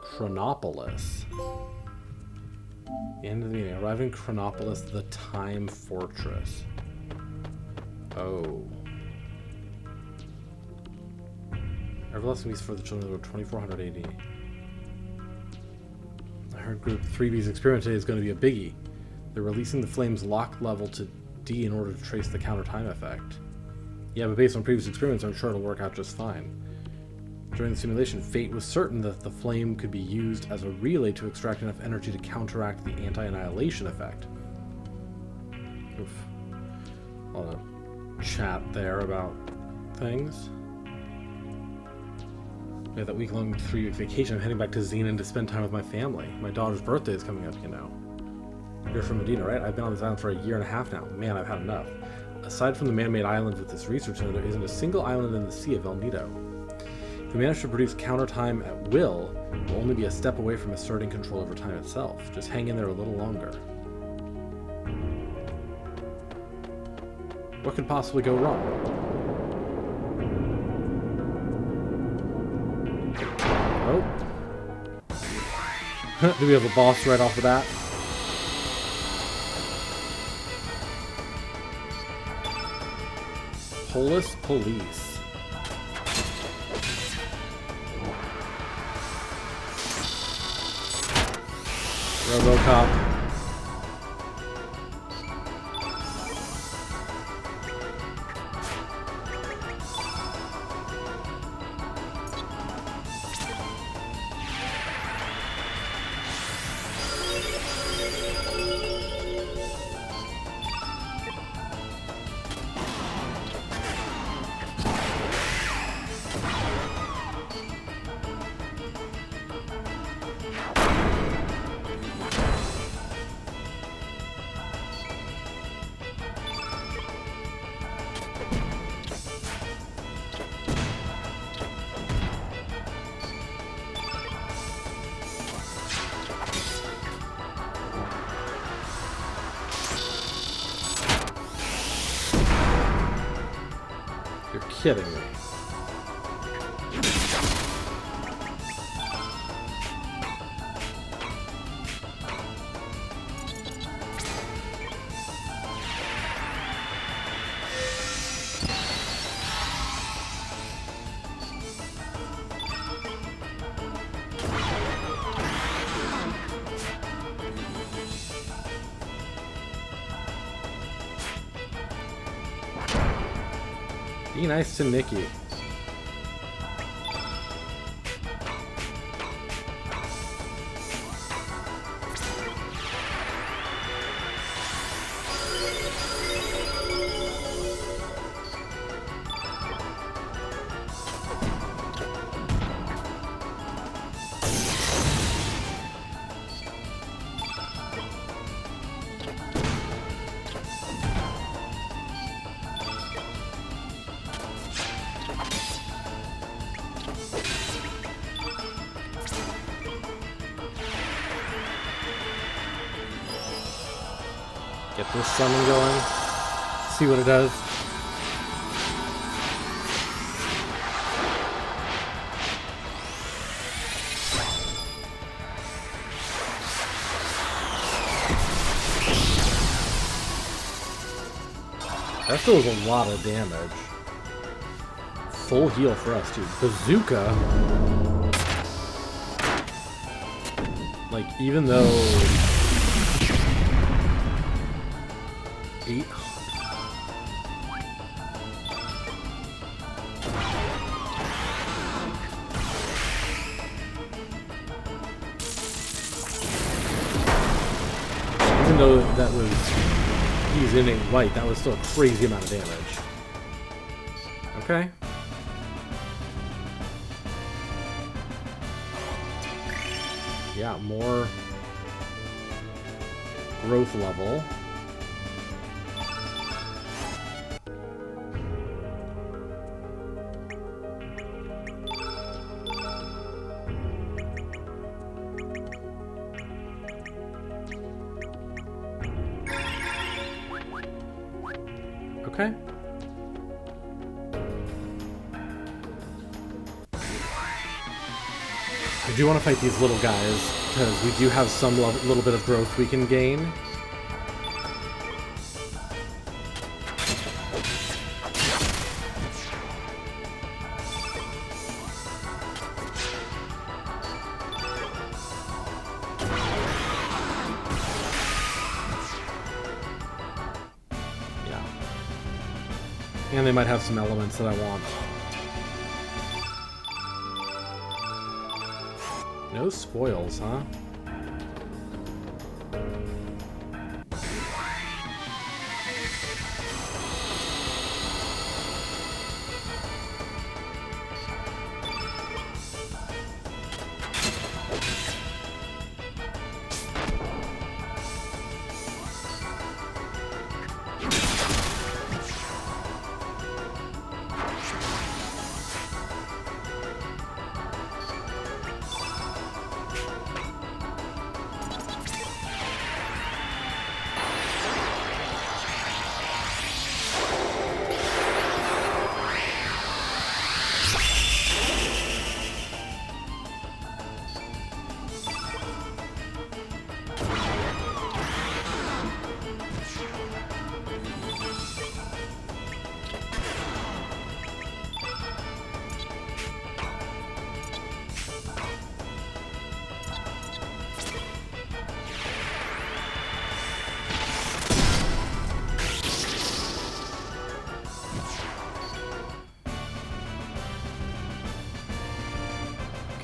Chronopolis. End of the meeting. Arrive in Chronopolis, the Time Fortress. Oh. Everlasting Beast for the Children of the Road, 2400 AD. I heard Group 3B's experiment today is going to be a biggie. They're releasing the Flame's lock level to D in order to trace the counter-time effect. Yeah, but based on previous experiments, I'm sure it'll work out just fine. During the simulation, Fate was certain that the Flame could be used as a relay to extract enough energy to counteract the anti-annihilation effect. Oof. A lot of chat there about things. We have that week-long 3-week vacation. I'm heading back to Xenon to spend time with my family. My daughter's birthday is coming up, you know. You're from Medina, right? I've been on this island for a year and a half now. Man, I've had enough. Aside from the man-made islands with this research center, there isn't a single island in the Sea of El Nido. If we manage to produce counter-time at will, we'll only be a step away from asserting control over time itself. Just hang in there a little longer. What could possibly go wrong? Oh. Do we have a boss right off the bat? Police. RoboCop. You're kidding me. Be nice to Nikki. Get this summon going. See what it does. That still is a lot of damage. Full heal for us, dude. Bazooka. Like, even though 800. Even though that was, he's in a white, that was still a crazy amount of damage. Okay. Yeah, more growth level. Okay. I do want to fight these little guys, because we do have some little bit of growth we can gain. Yeah. And they might have some elements that I want. No spoils, huh?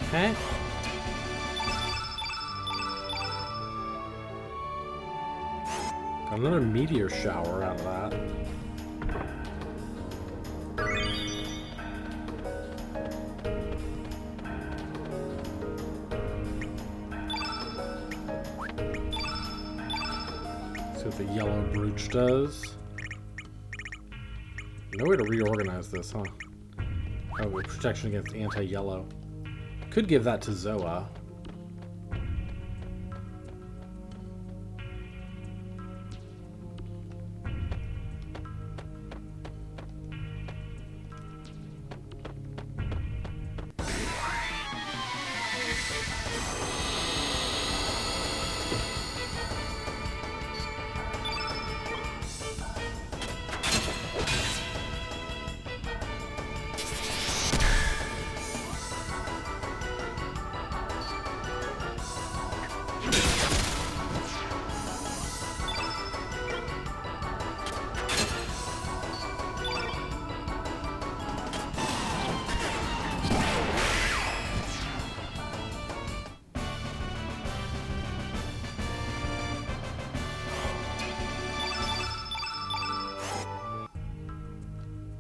Okay. Got another meteor shower out of that. See what the yellow brooch does. No way to reorganize this, huh? Oh, with protection against anti-yellow. Could give that to Zoa.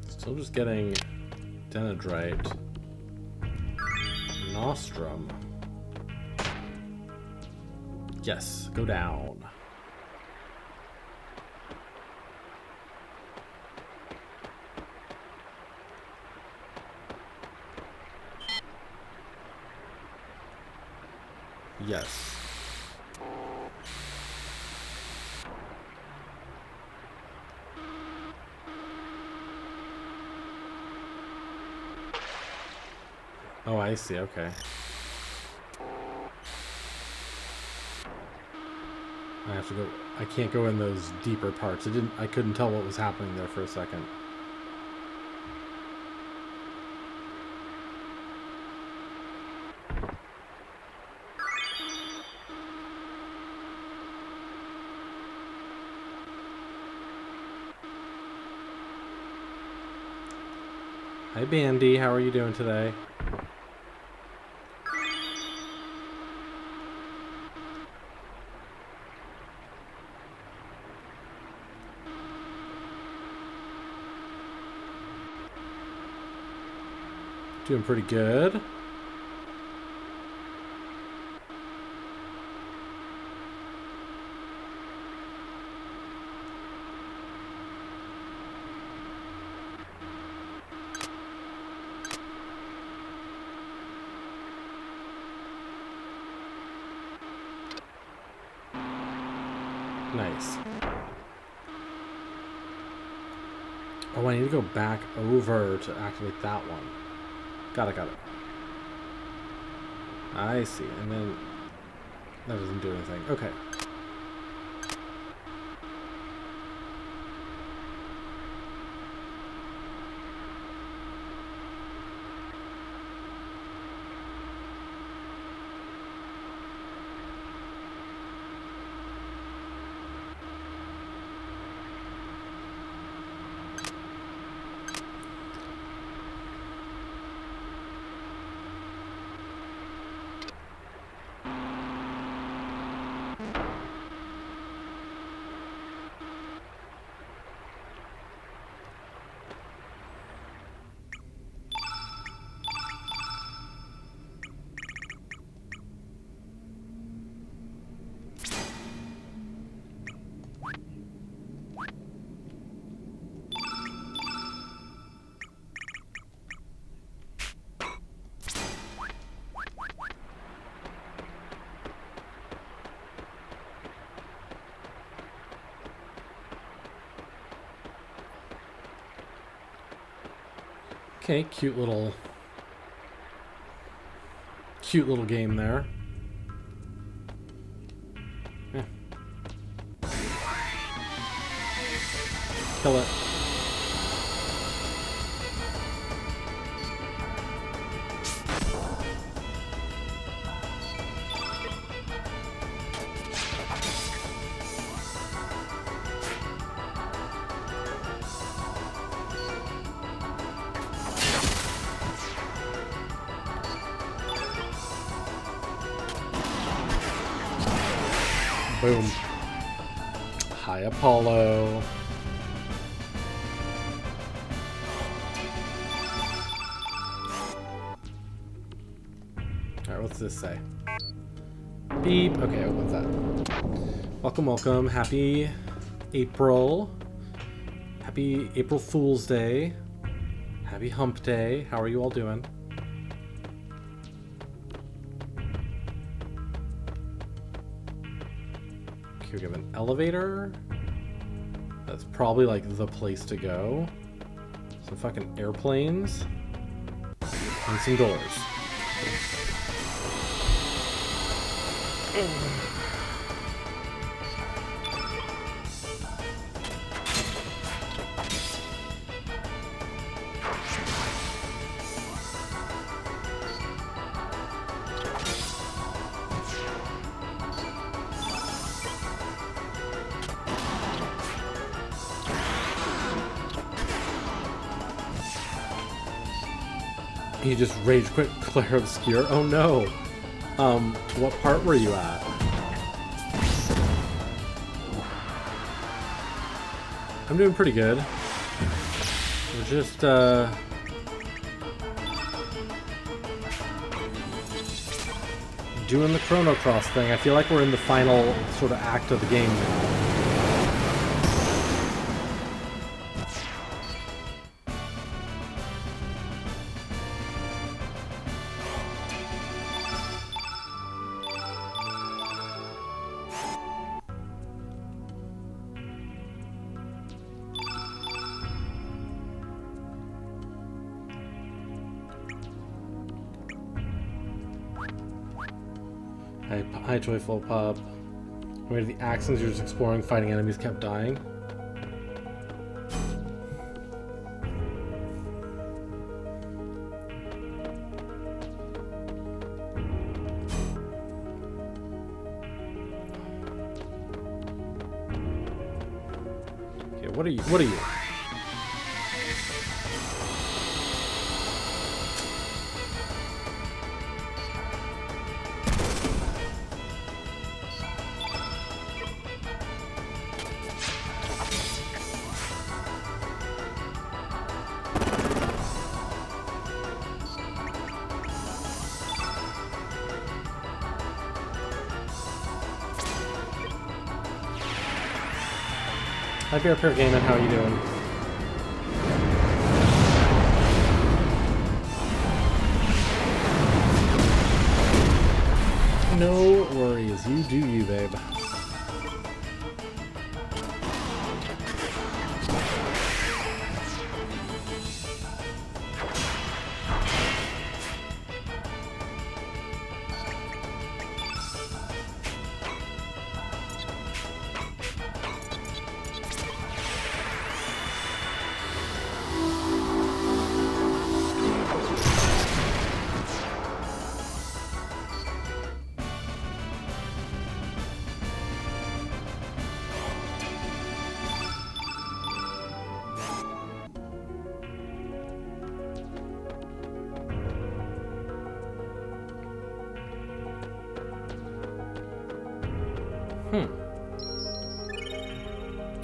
Still just getting Denadrite. Nostrum. Yes, go down. Yes. Oh, I see, okay. I have to go. I can't go in those deeper parts. I couldn't tell what was happening there for a second. Hi Bandy, how are you doing today? Doing pretty good. Nice. Oh, I need to go back over to activate that one. Got it, got it. I see. And then that doesn't do anything. Okay. Okay, cute little game there. Yeah. Kill it. Boom. Hi, Apollo. Alright, what's this say? Beep. Okay, opens that. Welcome, welcome. Happy April. Happy April Fool's Day. Happy Hump Day. How are you all doing? We have an elevator. That's probably like the place to go. Some fucking airplanes. And some doors. You just rage quit Claire Obscure? Oh no! What part were you at? I'm doing pretty good. We're just, doing the Chrono Cross thing. I feel like we're in the final sort of act of the game now. Hi, Joyful Pup. Where the accents you're just exploring, fighting enemies, kept dying. Okay, what are you? What are you? Hi, Bear Pair Gaming, how are you doing? No worries, you do you, babe.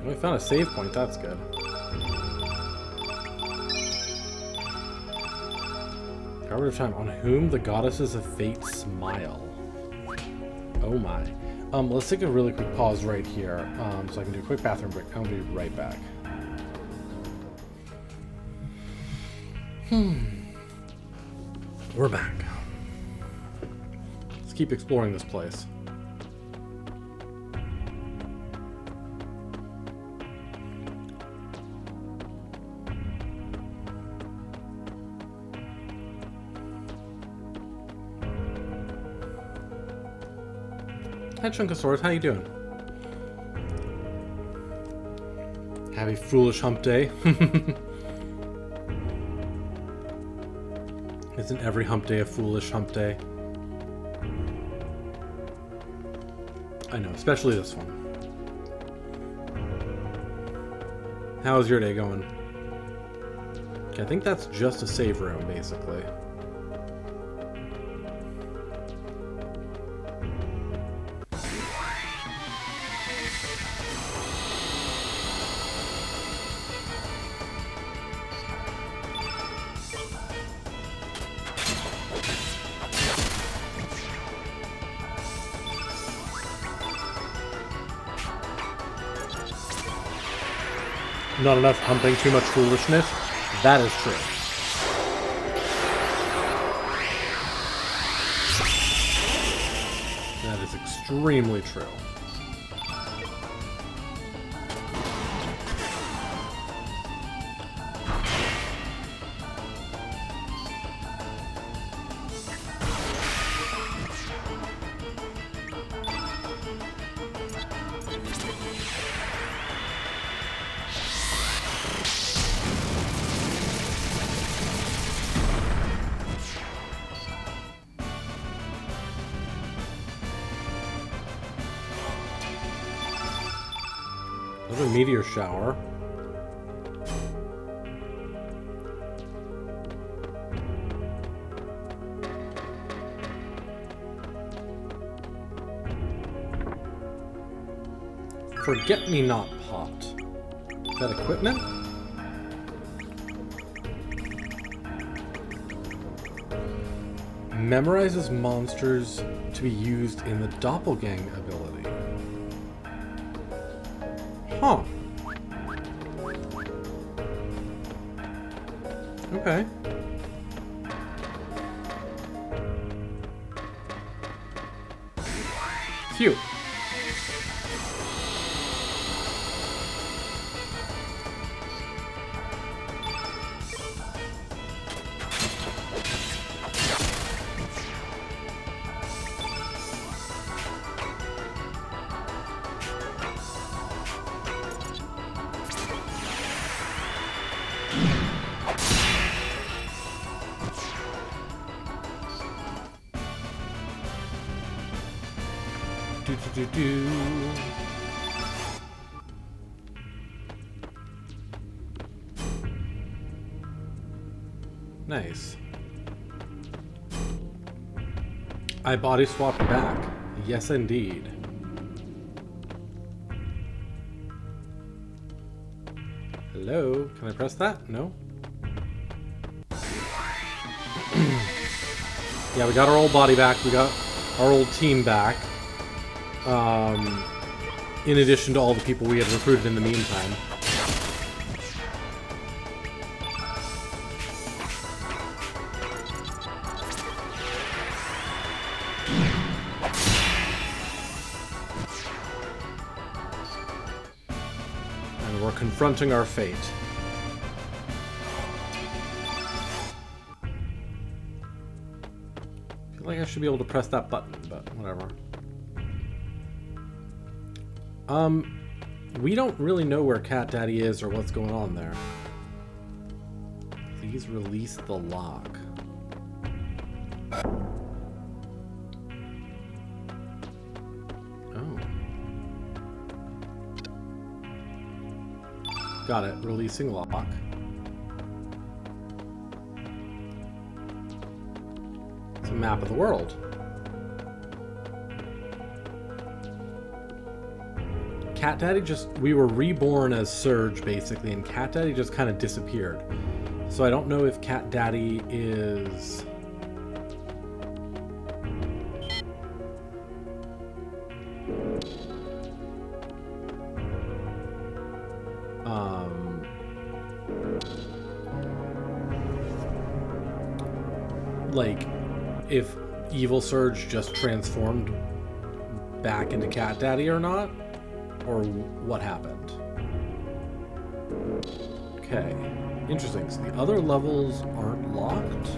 We found a save point, that's good. Cover of time. On whom the goddesses of fate smile. Oh my. Let's take a really quick pause right here, so I can do a quick bathroom break. I'll be right back. We're back. Let's keep exploring this place. Hi Chunkosaurus, how you doing? Happy foolish hump day. Isn't every hump day a foolish hump day? I know, especially this one. How's your day going? Okay, I think that's just a save room, basically. Not enough humping, too much foolishness. That is true. That is extremely true. Another meteor shower. Forget-me-not pot. Is that equipment? Memorizes monsters to be used in the doppelgang ability. Huh. Okay. Cute. Do. Nice. I body swapped back. Yes, indeed. Hello? Can I press that? No? Yeah, we got our old body back. We got our old team back. In addition to all the people we had recruited in the meantime. And we're confronting our fate. I feel like I should be able to press that button, but whatever. We don't really know where Cat Daddy is or what's going on there. Please release the lock. Oh. Got it. Releasing lock. It's a map of the world. Cat Daddy we were reborn as Surge, basically, and Cat Daddy just kind of disappeared. So I don't know if Cat Daddy is... like, if Evil Surge just transformed back into Cat Daddy or not, or what happened. Okay, interesting. So the other levels aren't locked?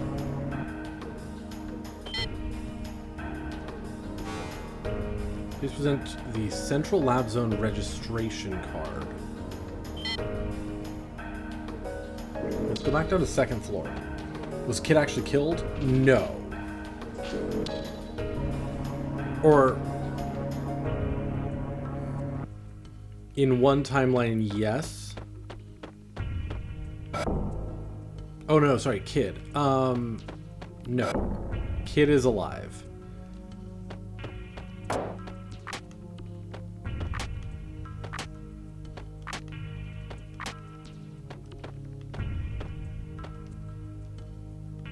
Please present the Central Lab Zone registration card. Let's go back down to second floor. Was Kid actually killed? No. Or... in one timeline, yes. Oh no, sorry, Kid. No. Kid is alive.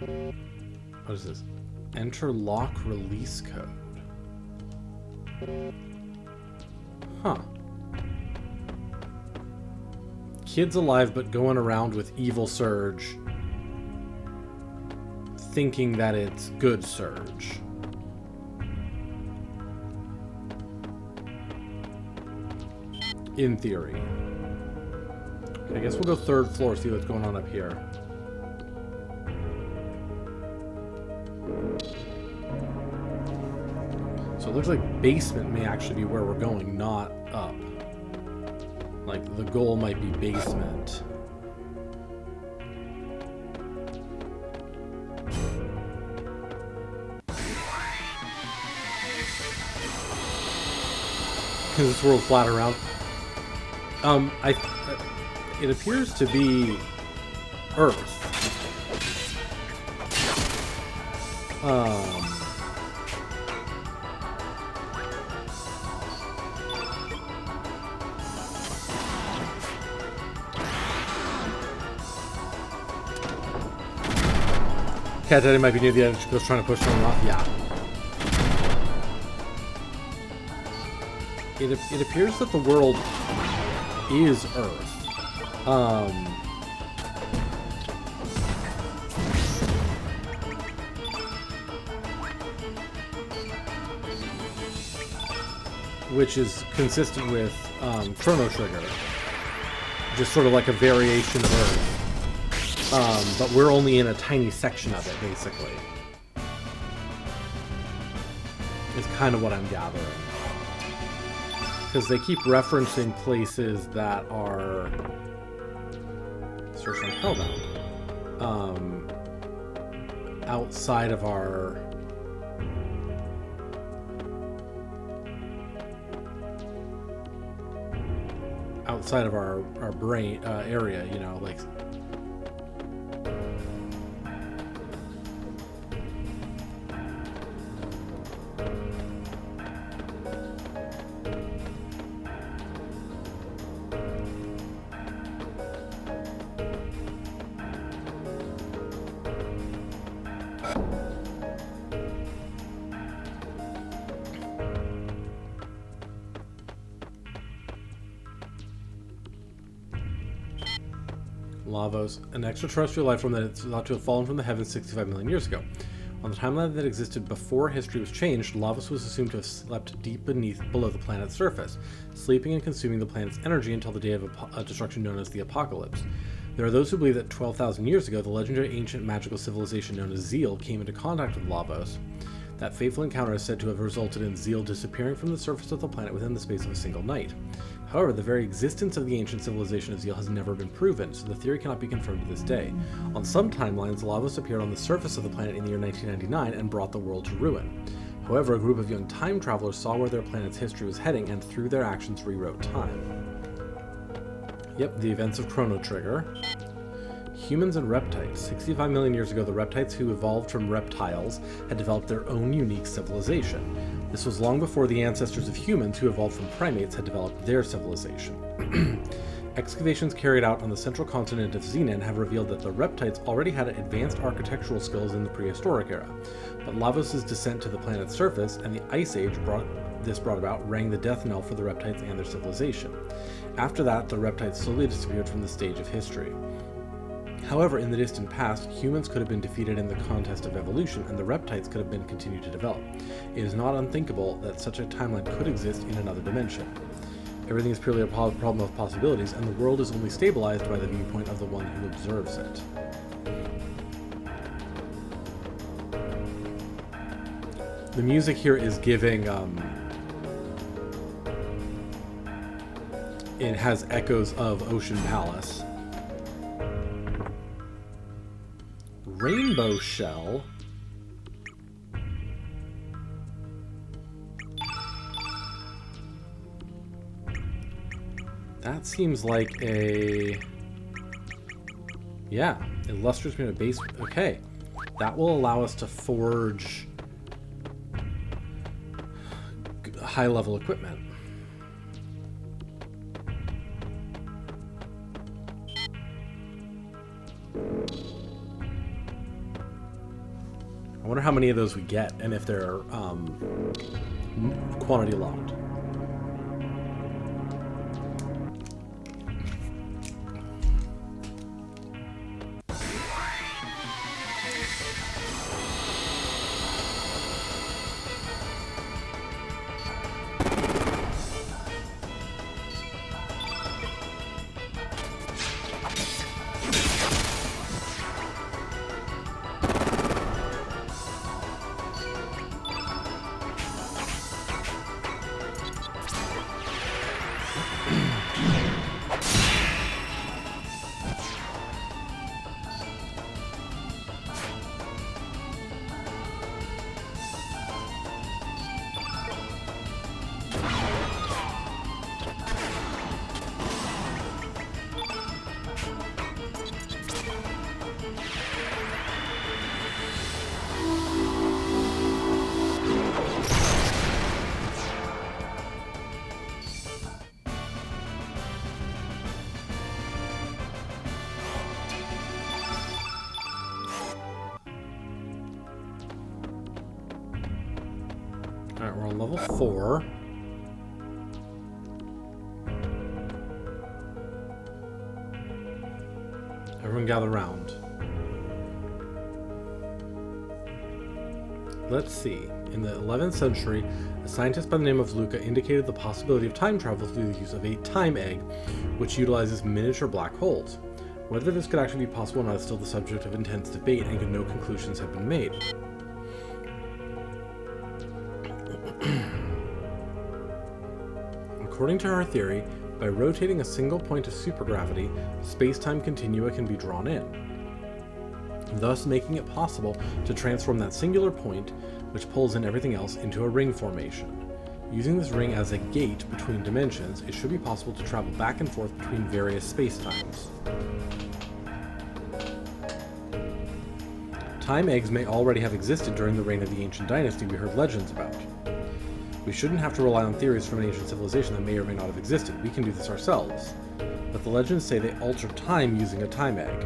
What is this? Enter lock release code. Huh. Kid's alive, but going around with Evil Surge, thinking that it's good Surge. In theory. Okay, I guess we'll go third floor, see what's going on up here. So it looks like basement may actually be where we're going, not up. Like, the goal might be basement. Is this world flat around? It appears to be Earth. Cat Daddy might be near the edge. She was trying to push someone off. Yeah. It appears that the world is Earth. Which is consistent with Chrono Trigger. Just sort of like a variation of Earth. But we're only in a tiny section of it, basically. Is kind of what I'm gathering. Because they keep referencing places that are... Search on Hellbound. Outside of our... outside of our brain area, you know, like... Lavos, an extraterrestrial life form that is thought to have fallen from the heavens 65 million years ago. On the timeline that existed before history was changed, Lavos was assumed to have slept deep below the planet's surface, sleeping and consuming the planet's energy until the day of destruction known as the Apocalypse. There are those who believe that 12,000 years ago, the legendary ancient magical civilization known as Zeal came into contact with Lavos. That fateful encounter is said to have resulted in Zeal disappearing from the surface of the planet within the space of a single night. However, the very existence of the ancient civilization of Zeal has never been proven, so the theory cannot be confirmed to this day. On some timelines, Lavos appeared on the surface of the planet in the year 1999 and brought the world to ruin. However, a group of young time travelers saw where their planet's history was heading and through their actions rewrote time. Yep, the events of Chrono Trigger. Humans and reptiles. 65 million years ago, the reptiles who evolved from reptiles had developed their own unique civilization. This was long before the ancestors of humans who evolved from primates had developed their civilization. Excavations carried out on the central continent of Xenon have revealed that the reptiles already had advanced architectural skills in the prehistoric era, but Lavos' descent to the planet's surface and the Ice Age brought about rang the death knell for the reptiles and their civilization. After that, the reptiles slowly disappeared from the stage of history. However, in the distant past, humans could have been defeated in the contest of evolution, and the reptiles could have been continued to develop. It is not unthinkable that such a timeline could exist in another dimension. Everything is purely a problem of possibilities, and the world is only stabilized by the viewpoint of the one who observes it. The music here is giving, it has echoes of Ocean Palace. Rainbow Shell. That seems like a... Yeah, illustrious base. Okay, that will allow us to forge high-level equipment. I wonder how many of those we get, and if they're quantity locked. Alright, we're on level 4. Everyone gather around. Let's see. In the 11th century, a scientist by the name of Luca indicated the possibility of time travel through the use of a time egg, which utilizes miniature black holes. Whether this could actually be possible or not is still the subject of intense debate, and no conclusions have been made. According to her theory, by rotating a single point of supergravity, space-time continua can be drawn in, thus making it possible to transform that singular point, which pulls in everything else, into a ring formation. Using this ring as a gate between dimensions, it should be possible to travel back and forth between various space-times. Time eggs may already have existed during the reign of the ancient dynasty we heard legends about. We shouldn't have to rely on theories from an ancient civilization that may or may not have existed. We can do this ourselves. But the legends say they alter time using a time egg.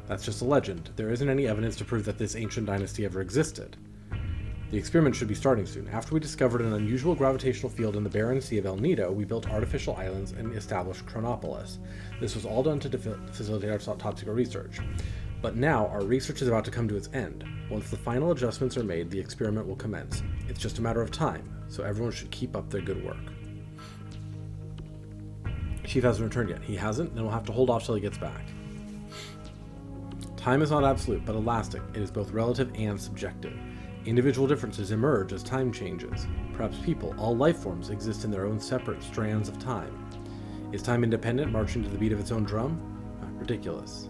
That's just a legend. There isn't any evidence to prove that this ancient dynasty ever existed. The experiment should be starting soon. After we discovered an unusual gravitational field in the barren sea of El Nido, we built artificial islands and established Chronopolis. This was all done to facilitate our top-secret research. But now, our research is about to come to its end. Once the final adjustments are made, the experiment will commence. It's just a matter of time, so everyone should keep up their good work. Chief hasn't returned yet. He hasn't? Then we'll have to hold off till he gets back. Time is not absolute, but elastic. It is both relative and subjective. Individual differences emerge as time changes. Perhaps people, all life forms, exist in their own separate strands of time. Is time independent, marching to the beat of its own drum? Ridiculous.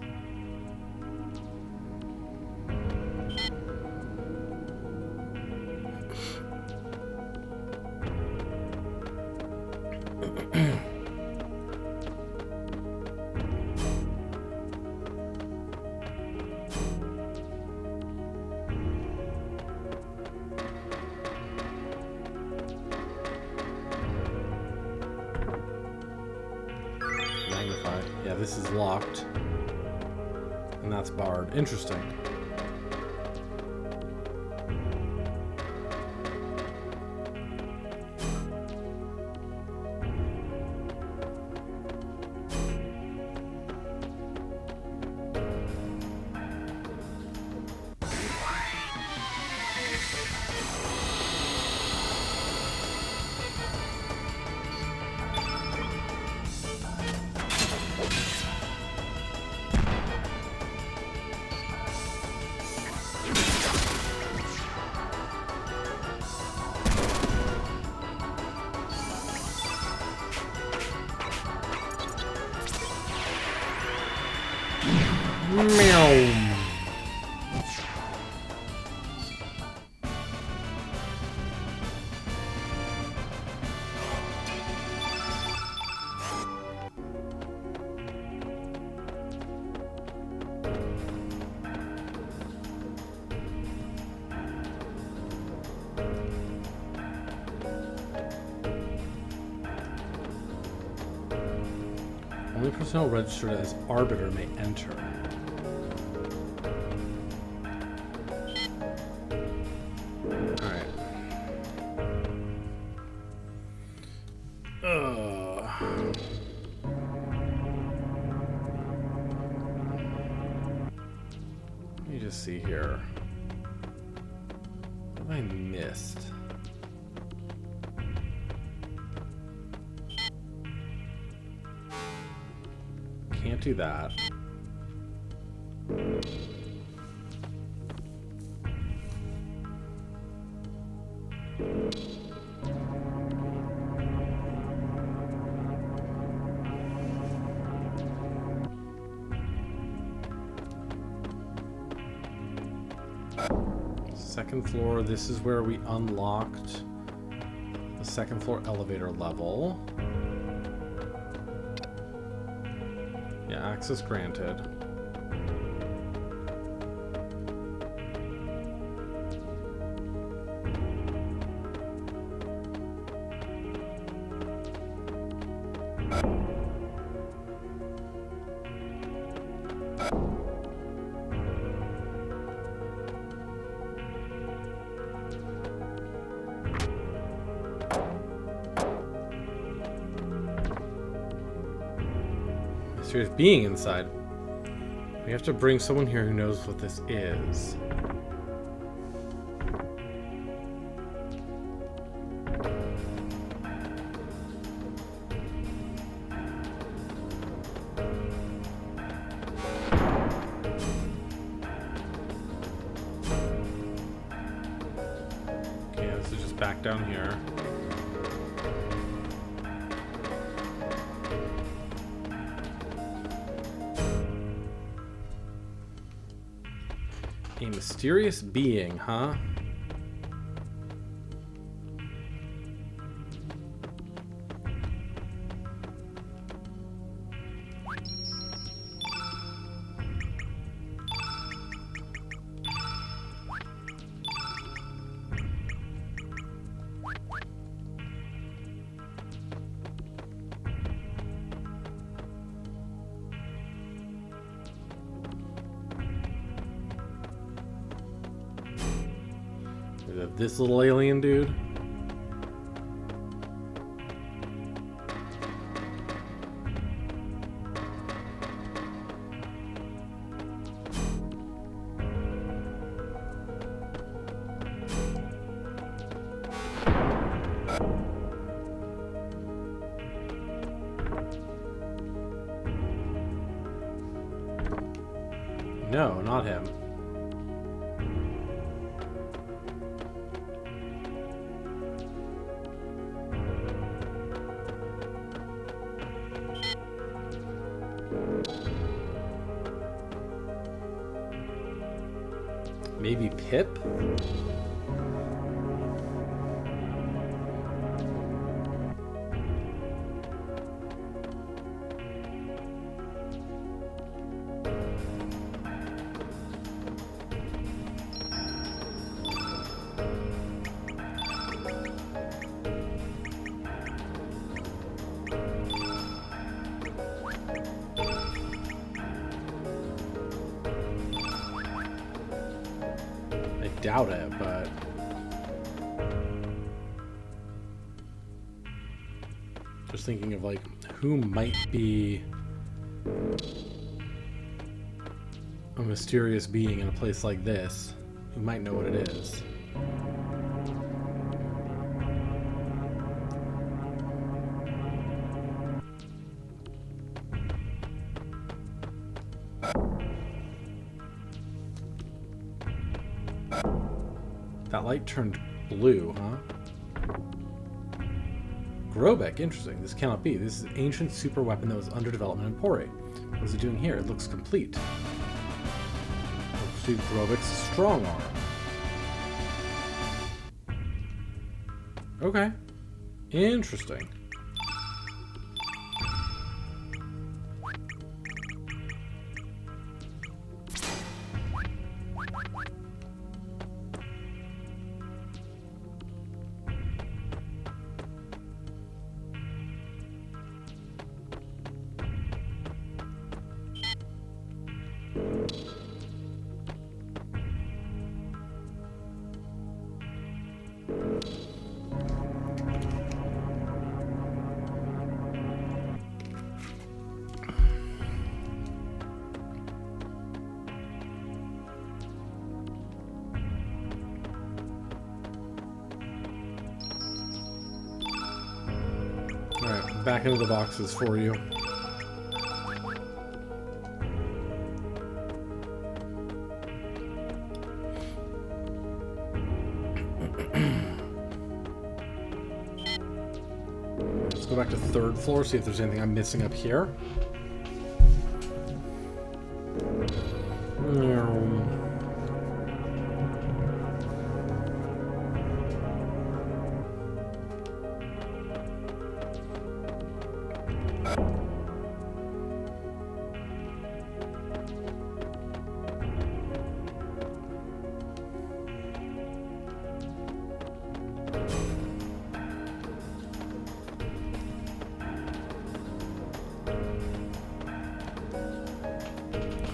Yeah, this is locked. And that's barred. Interesting. Meow. Only personnel registered as Arbiter may enter. Alright. Let me just see here. What have I missed? Can't do that. Second floor, this is where we unlocked the second floor elevator level. Yeah, access granted. Mysterious being inside. We have to bring someone here who knows what this is. Okay, this is just back down here. A mysterious being, huh? Is it this little alien dude? No, not him. Maybe Pip? doubt it, but... Just thinking of, like, who might be a mysterious being in a place like this, who might know what it is. That light turned blue, huh? Grobek, interesting. This cannot be. This is an ancient super weapon that was under development in Pori. What is it doing here? It looks complete. Let's see Grobek's strong arm. Okay. Interesting. Alright, back into the boxes for you. Let's go back to third floor, see if there's anything I'm missing up here.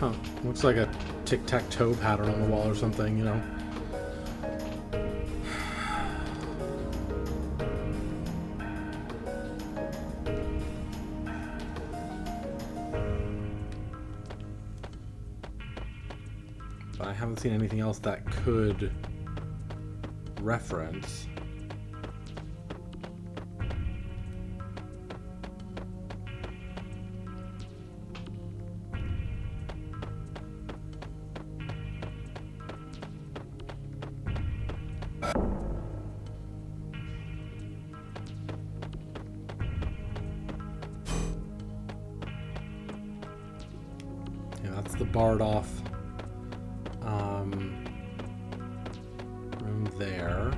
Huh. Looks like a tic-tac-toe pattern on the wall or something, you know? But I haven't seen anything else that could reference. That's the barred off room there.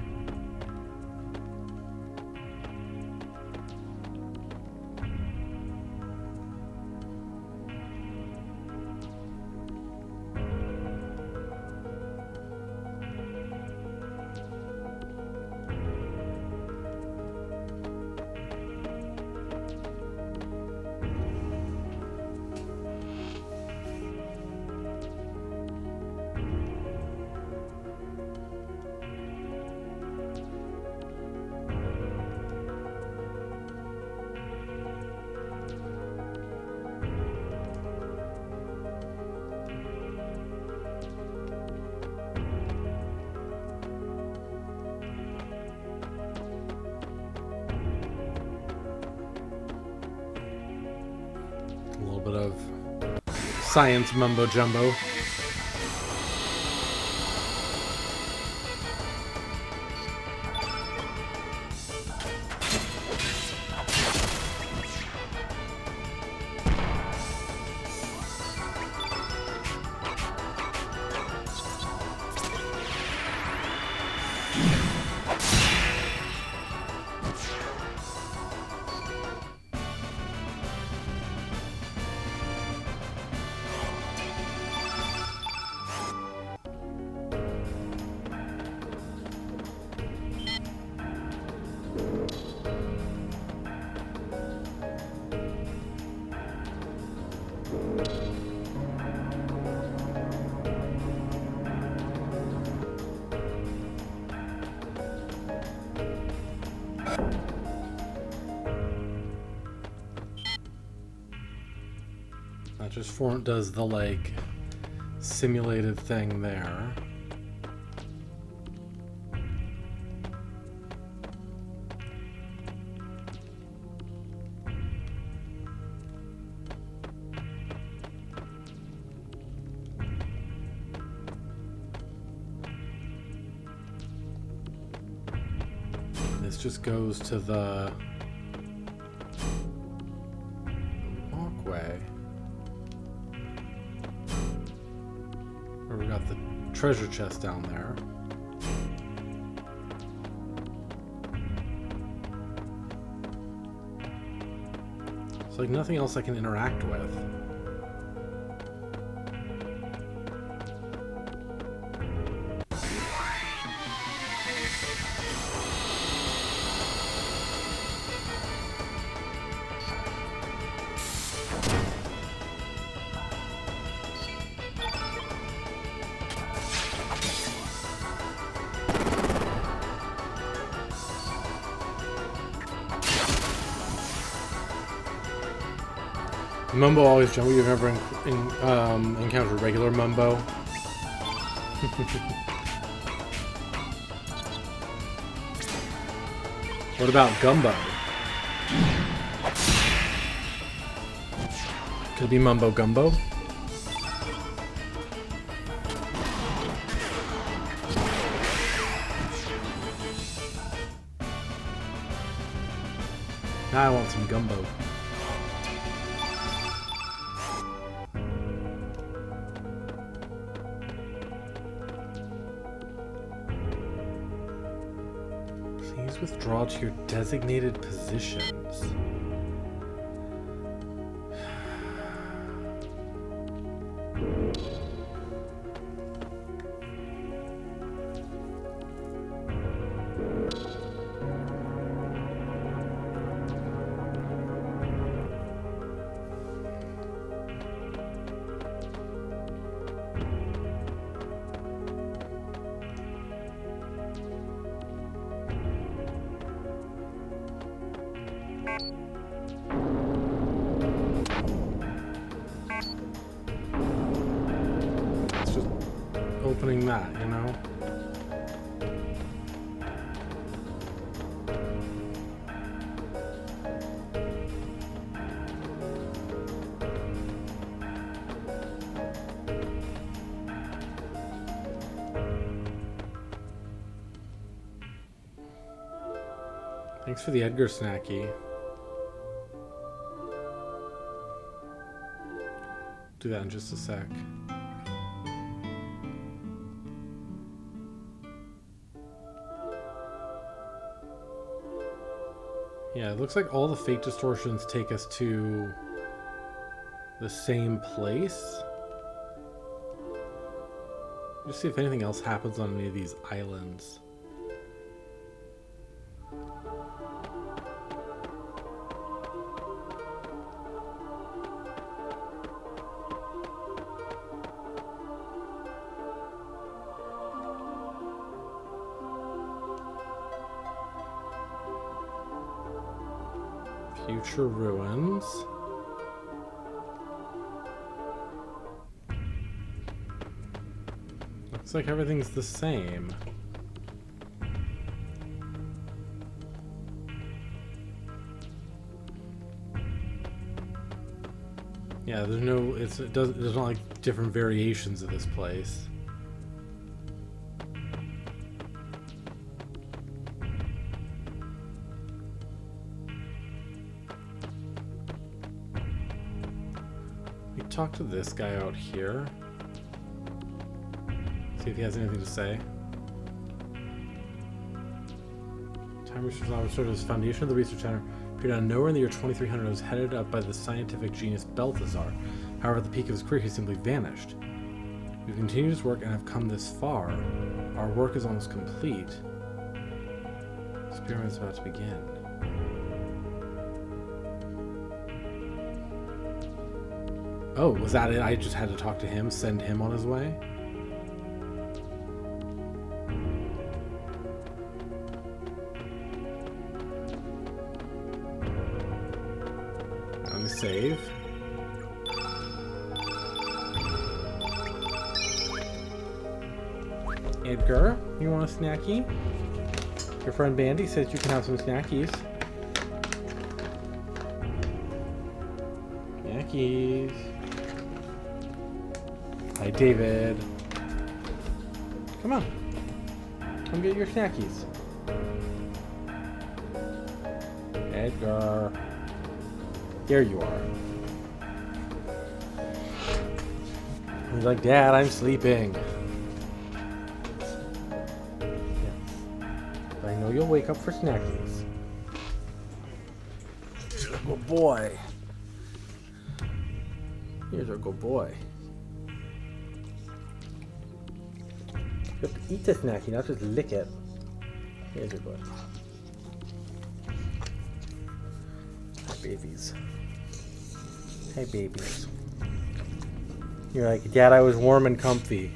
A little bit of science mumbo jumbo. just does the, like, simulated thing there. This just goes to the walkway. Where we got the treasure chest down there. It's like nothing else I can interact with. Mumbo always jump. You've never encountered regular Mumbo. What about Gumbo? Could it be Mumbo Gumbo? Now I want some gumbo. Please withdraw to your designated positions. Opening that, you know? Thanks for the Edgar Snacky. Do that in just a sec. Yeah, it looks like all the fate distortions take us to the same place. Just see if anything else happens on any of these islands. Future ruins. Looks like everything's the same. Yeah, there's no. There's not like different variations of this place. Talk to this guy out here. See if he has anything to say. Time research laboratory's foundation of the research center appeared out of nowhere in the year 2300 and was headed up by the scientific genius Balthazar. However, at the peak of his career, he simply vanished. We've continued his work and have come this far. Our work is almost complete. The experiment is about to begin. Oh, was that it? I just had to talk to him, send him on his way? Let me save. Edgar, you want a snacky? Your friend Bandy says you can have some snackies. Snackies. Hi, David. Come on. Come get your snackies. Edgar. There you are. He's like, Dad, I'm sleeping. I know you'll wake up for snackies. Good boy. Here's our good boy. You have to eat the snacky, not just lick it. Here's your boy. Hi, babies. Hi, babies. You're like, Dad, I was warm and comfy.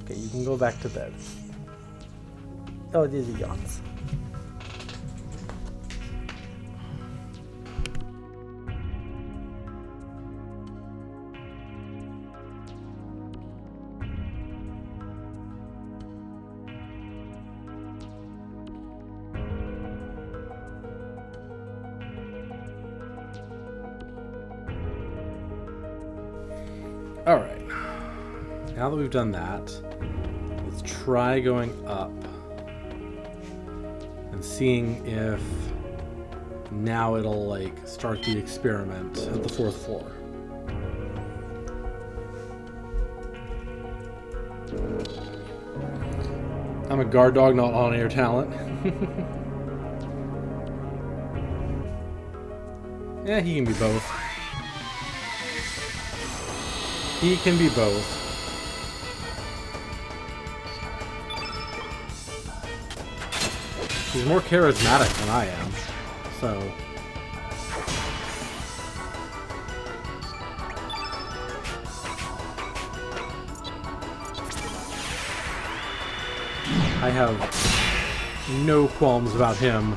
Okay, you can go back to bed. Oh, these are yawns. Alright, now that we've done that, let's try going up and seeing if now it'll like start the experiment at the 4th floor. I'm a guard dog, not on-air talent. Yeah, he can be both. He can be both. He's more charismatic than I am, so... I have no qualms about him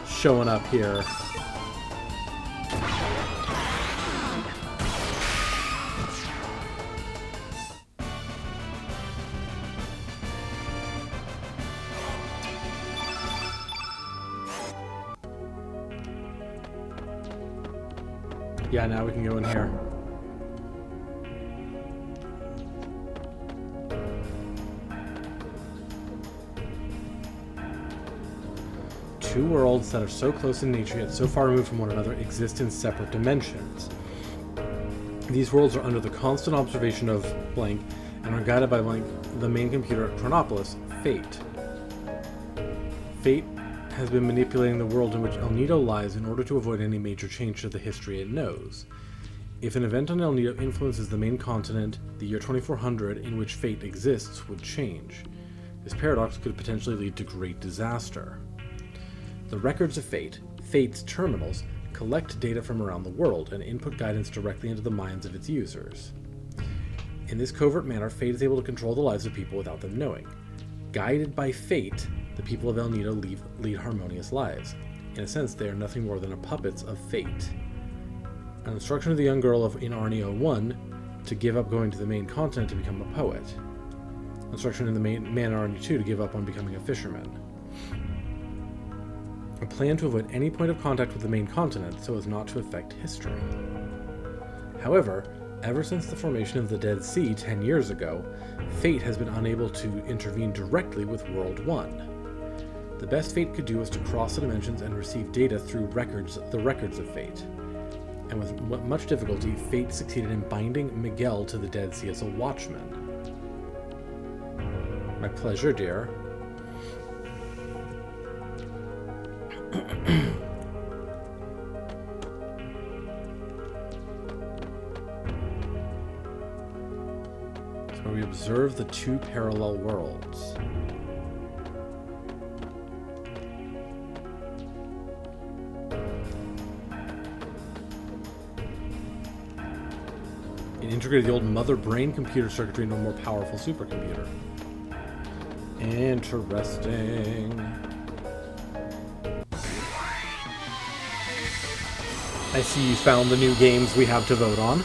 showing up here. Yeah, now we can go in here. Two worlds that are so close in nature yet so far removed from one another exist in separate dimensions. These worlds are under the constant observation of blank and are guided by blank, the main computer at Chronopolis, Fate. Fate has been manipulating the world in which El Nido lies in order to avoid any major change to the history it knows. If an event on El Nido influences the main continent, the year 2400 in which Fate exists would change. This paradox could potentially lead to great disaster. The records of Fate, Fate's terminals, collect data from around the world and input guidance directly into the minds of its users. In this covert manner, Fate is able to control the lives of people without them knowing. Guided by Fate, the people of El Nido lead harmonious lives. In a sense, they are nothing more than puppets of Fate. An instruction to the young girl in Arnie 01 to give up going to the main continent to become a poet. Instruction in the man Arnie 2 to give up on becoming a fisherman. A plan to avoid any point of contact with the main continent so as not to affect history. However, ever since the formation of the Dead Sea 10 years ago, Fate has been unable to intervene directly with World 1. The best Fate could do was to cross the dimensions and receive data through the records of Fate. And with much difficulty, Fate succeeded in binding Miguel to the Dead Sea as a watchman. My pleasure, dear. So we observe the two parallel worlds. It integrated the old mother brain computer circuitry into a more powerful supercomputer. Interesting. I see you found the new games we have to vote on.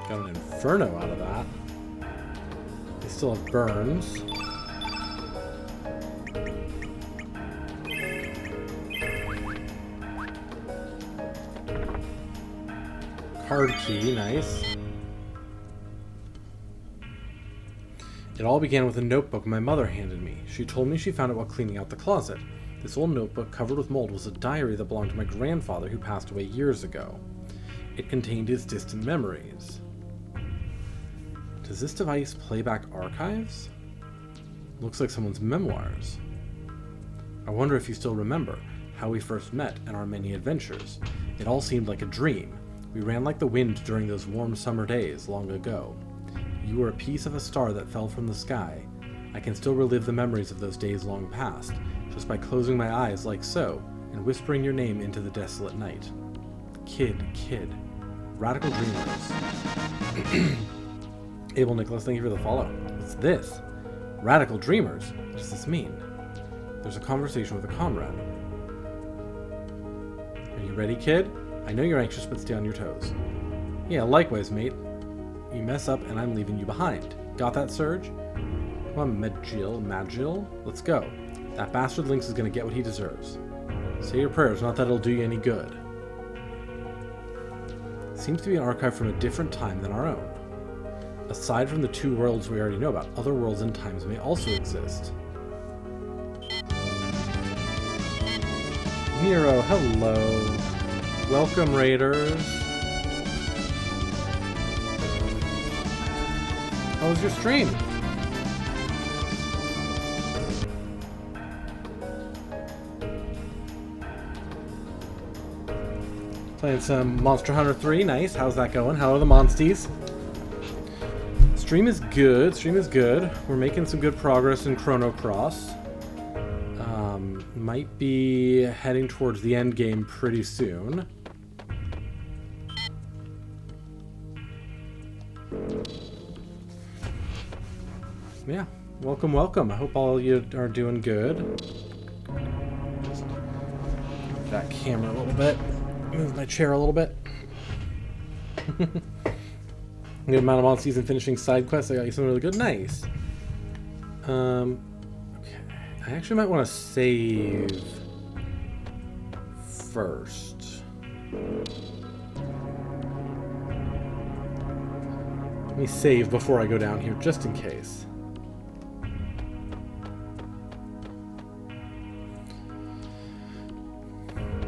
Got an Inferno out of that. They still have burns. Card key, nice. It all began with a notebook my mother handed me. She told me she found it while cleaning out the closet. This old notebook, covered with mold, was a diary that belonged to my grandfather who passed away years ago. It contained his distant memories. Does this device play back archives? Looks like someone's memoirs. I wonder if you still remember how we first met and our many adventures. It all seemed like a dream. We ran like the wind during those warm summer days long ago. You were a piece of a star that fell from the sky. I can still relive the memories of those days long past, just by closing my eyes like so, and whispering your name into the desolate night. Kid. Radical Dreamers. Abel Nicholas, thank you for the follow. What's this? Radical Dreamers? What does this mean? There's a conversation with a comrade. Are you ready, kid? I know you're anxious, but stay on your toes. Yeah, likewise, mate. You mess up, and I'm leaving you behind. Got that, Surge? Come on, Magil. Let's go. That bastard Lynx is gonna get what he deserves. Say your prayers, not that it'll do you any good. Seems to be an archive from a different time than our own. Aside from the two worlds we already know about, other worlds and times may also exist. Nero, hello. Welcome, Raiders. How was your stream? Playing some Monster Hunter 3. Nice. How's that going? How are the monsties? Stream is good. We're making some good progress in Chrono Cross. Might be heading towards the end game pretty soon. Yeah, welcome. I hope all of you are doing good. Just move that camera a little bit. Move my chair a little bit. Good amount of on-season finishing side quests. I got you something really good. Nice. Okay. I actually might want to save first. Let me save before I go down here, just in case.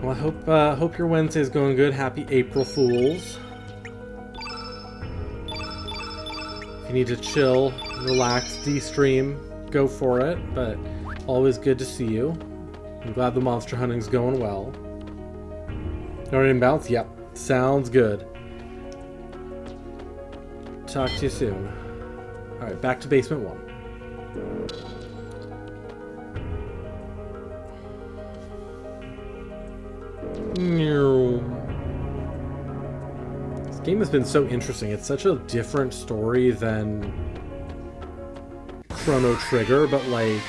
Well, I hope your Wednesday's going good. Happy April Fools. If you need to chill, relax, de-stream, go for it. But always good to see you. I'm glad the monster hunting's going well. Already in bounce? Yep. Sounds good. Talk to you soon. Alright, back to basement 1. This game has been so interesting. It's such a different story than Chrono Trigger, but like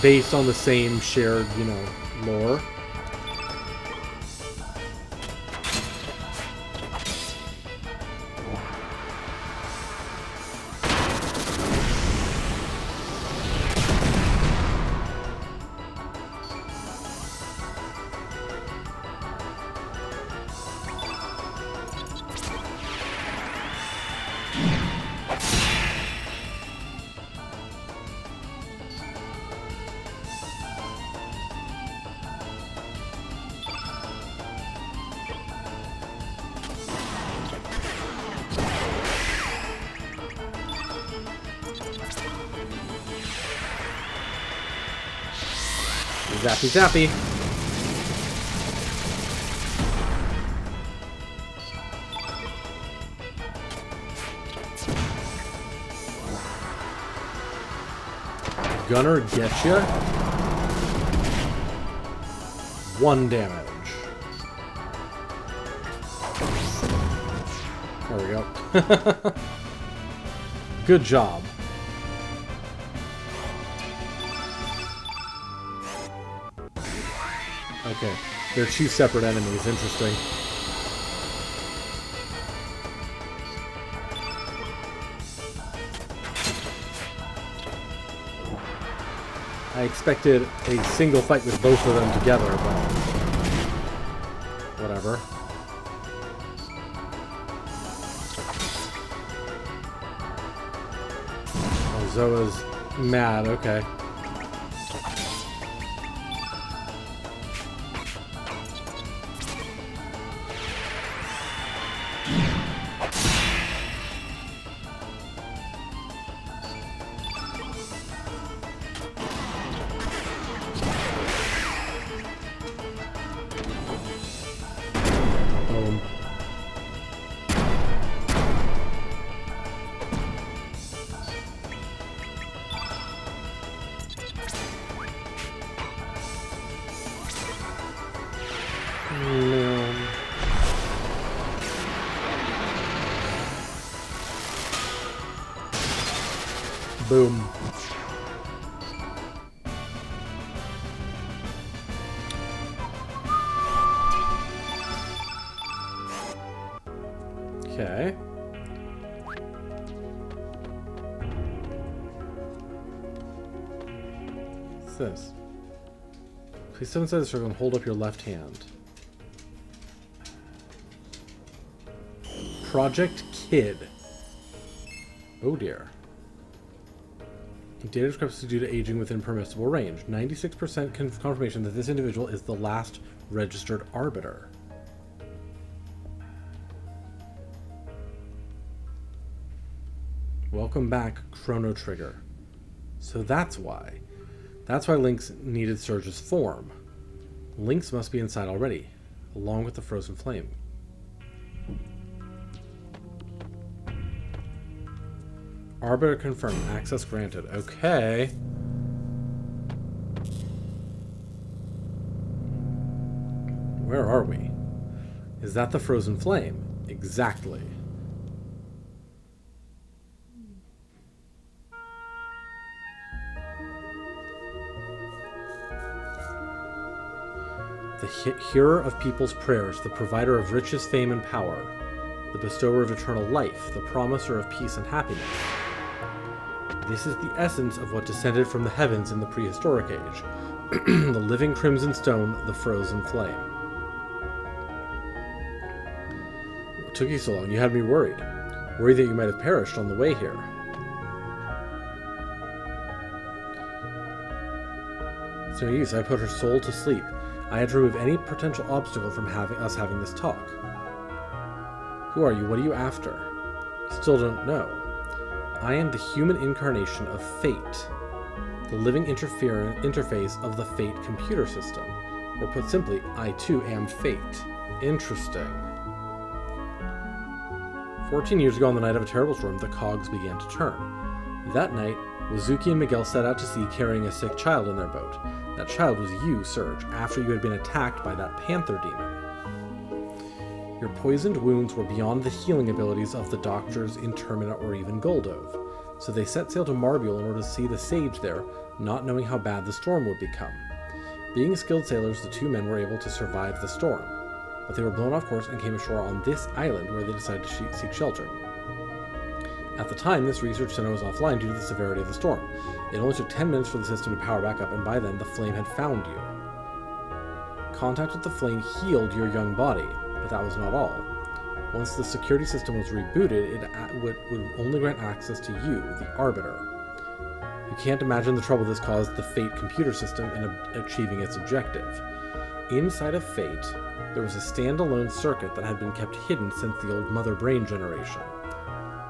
based on the same shared, lore. Zappy. Gunner getcha. 1 damage. There we go. Good job. Okay, they're 2 separate enemies. Interesting. I expected a single fight with both of them together, but whatever. Oh, Zoa's mad, okay. Boom. Okay. What's this? Please step inside the circle and hold up your left hand. Project Kid. Oh dear. Data discrepancy due to aging within permissible range. 96% confirmation that this individual is the last registered arbiter. Welcome back, Chrono Trigger. So that's why. That's why Lynx needed Surge's form. Lynx must be inside already, along with the frozen flame. Arbiter confirmed. Access granted. Okay. Where are we? Is that the frozen flame? Exactly. The hearer of people's prayers, the provider of riches, fame, and power, the bestower of eternal life, the promiser of peace and happiness. This is the essence of what descended from the heavens in the prehistoric age. The living crimson stone, the frozen flame. What took you so long? You had me worried. Worried that you might have perished on the way here. It's no use. I put her soul to sleep. I had to remove any potential obstacle from us having this talk. Who are you? What are you after? You still don't know. I am the human incarnation of Fate, the living interface of the Fate computer system. Or put simply, I too am Fate. Interesting. 14 years ago on the night of a terrible storm, the cogs began to turn. That night, Wazuki and Miguel set out to sea carrying a sick child in their boat. That child was you, Serge, after you had been attacked by that panther demon. Your poisoned wounds were beyond the healing abilities of the doctors in Termina or even Goldove, so they set sail to Marbule in order to see the sage there, not knowing how bad the storm would become. Being skilled sailors, the two men were able to survive the storm, but they were blown off course and came ashore on this island where they decided to seek shelter. At the time, this research center was offline due to the severity of the storm. It only took 10 minutes for the system to power back up, and by then, the flame had found you. Contact with the flame healed your young body, but that was not all. Once the security system was rebooted, it would only grant access to you, the Arbiter. You can't imagine the trouble this caused the Fate computer system in achieving its objective. Inside of Fate, there was a standalone circuit that had been kept hidden since the old Mother Brain generation.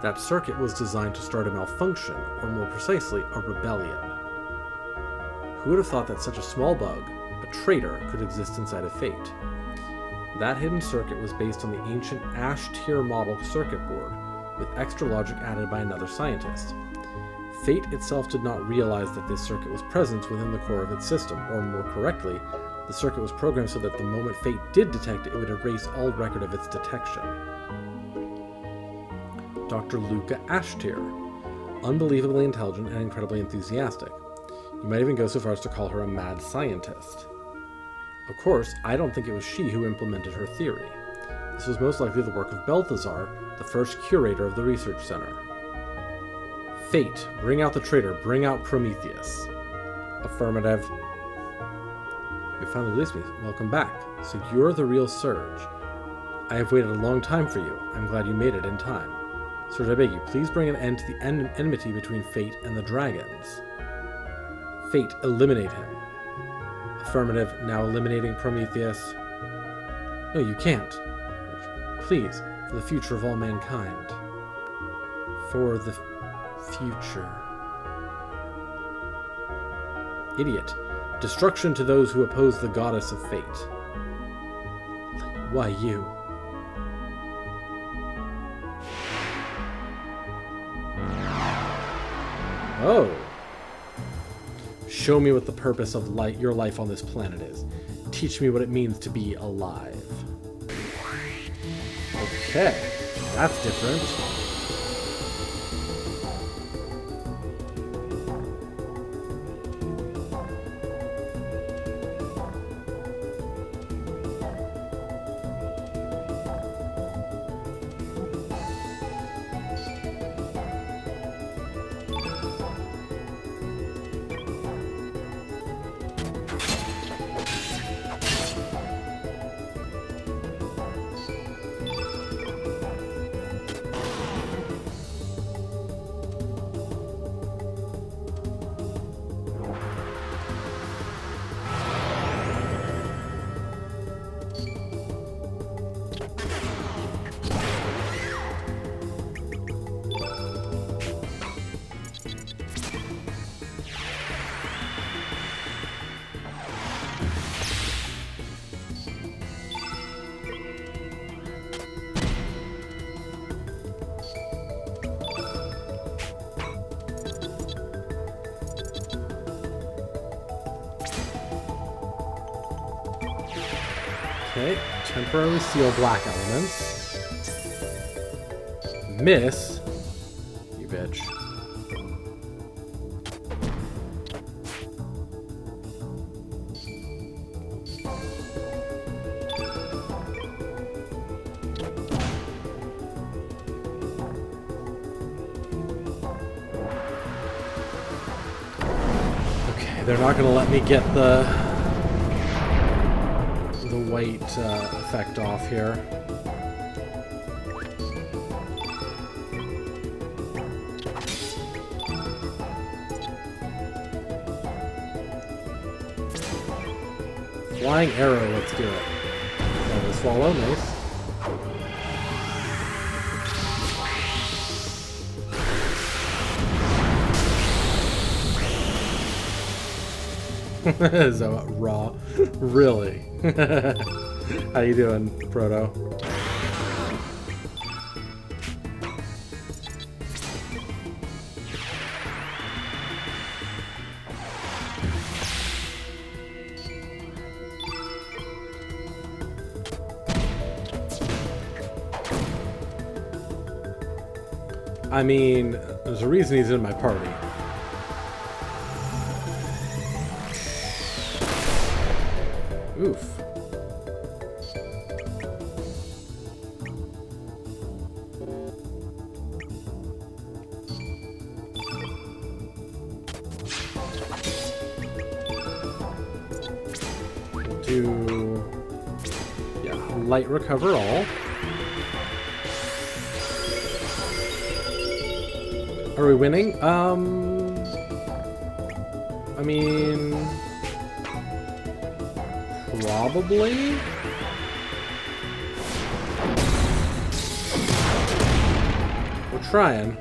That circuit was designed to start a malfunction, or more precisely, a rebellion. Who would have thought that such a small bug, a traitor, could exist inside of Fate? That hidden circuit was based on the ancient Ash-tier model circuit board, with extra logic added by another scientist. Fate itself did not realize that this circuit was present within the core of its system, or more correctly, the circuit was programmed so that the moment Fate did detect it, it would erase all record of its detection. Dr. Luca Ashtier, unbelievably intelligent and incredibly enthusiastic. You might even go so far as to call her a mad scientist. Of course, I don't think it was she who implemented her theory. This was most likely the work of Balthazar, the first curator of the research center. Fate, bring out the traitor, bring out Prometheus. Affirmative. You finally released me. Welcome back. So you're the real Surge. I have waited a long time for you. I'm glad you made it in time. Surge, I beg you, please bring an end to the enmity between Fate and the dragons. Fate, eliminate him. Affirmative, now eliminating Prometheus. No, you can't. Please, for the future of all mankind. For the future. Idiot. Destruction to those who oppose the goddess of fate. Why you? Oh. Show me what the purpose of your life on this planet is. Teach me what it means to be alive. Okay. That's different. Okay, temporarily seal black elements. Miss. You bitch. Okay, they're not gonna let me get the white effect off here. Flying arrow, let's do it. Oh, swallow, nice. So raw, really? How you doing, Proto? I mean, there's a reason he's in my party. Oof. We'll do... yeah, light recover all. Are we winning? I mean... probably? We're trying.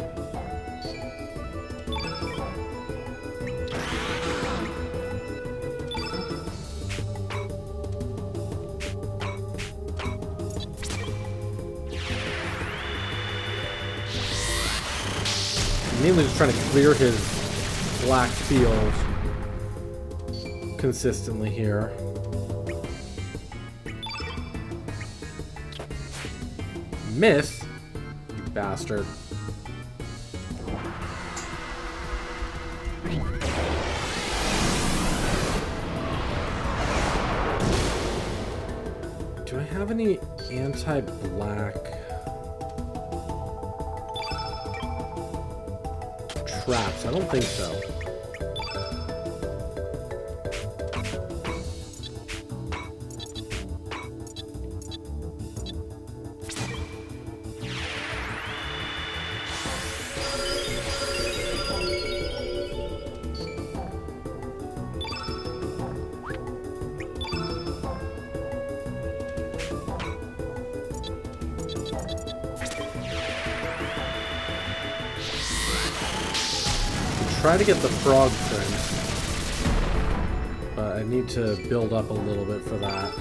Mainly just trying to clear his black field consistently here. Miss? You bastard. Do I have any anti-black traps? I don't think so. try to get the frog prince, but I need to build up a little bit for that.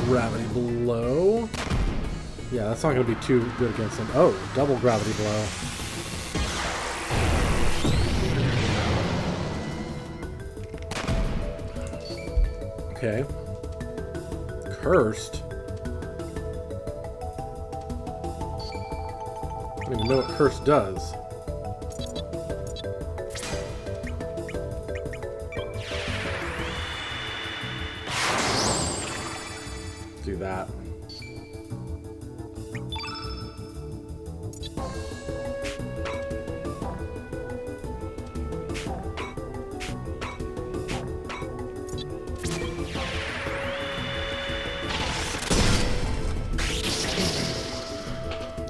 Gravity blow. Yeah, that's not going to be too good against him. Oh, double gravity blow. Okay. Cursed. I don't even know what cursed does. Do that.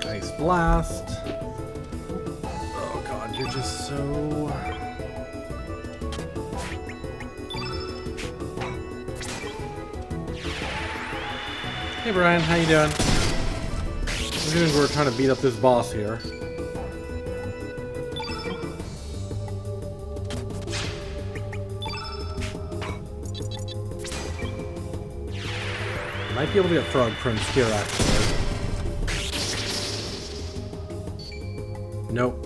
Nice blast. Oh god, you're just so... Hey Brian, how you doing? We're trying to beat up this boss here. Might be able to get Frog Prince here actually. Nope.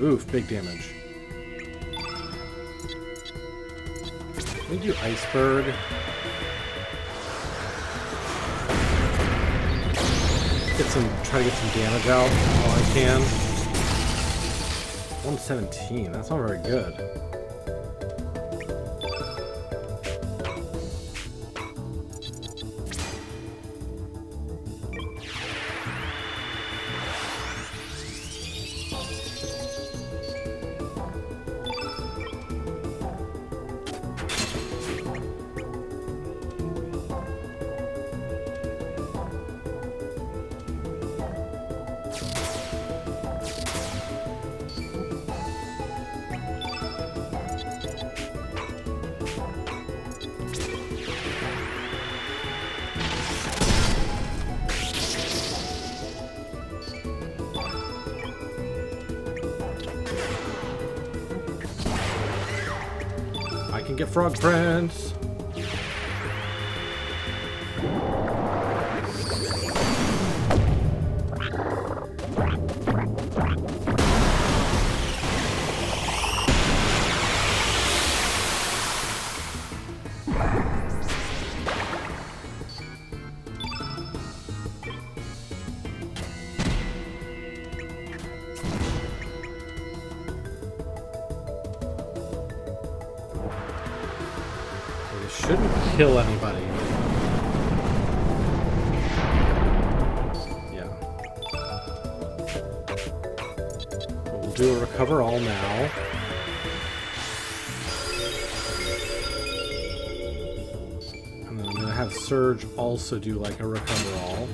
Oof, big damage. Let me do Iceberg. Try to get some damage out while I can. 117, that's not very good. I can get Frog Prince. Shouldn't kill anybody. Yeah. We'll do a recover all now. And then I'm gonna have Surge also do like a recover all.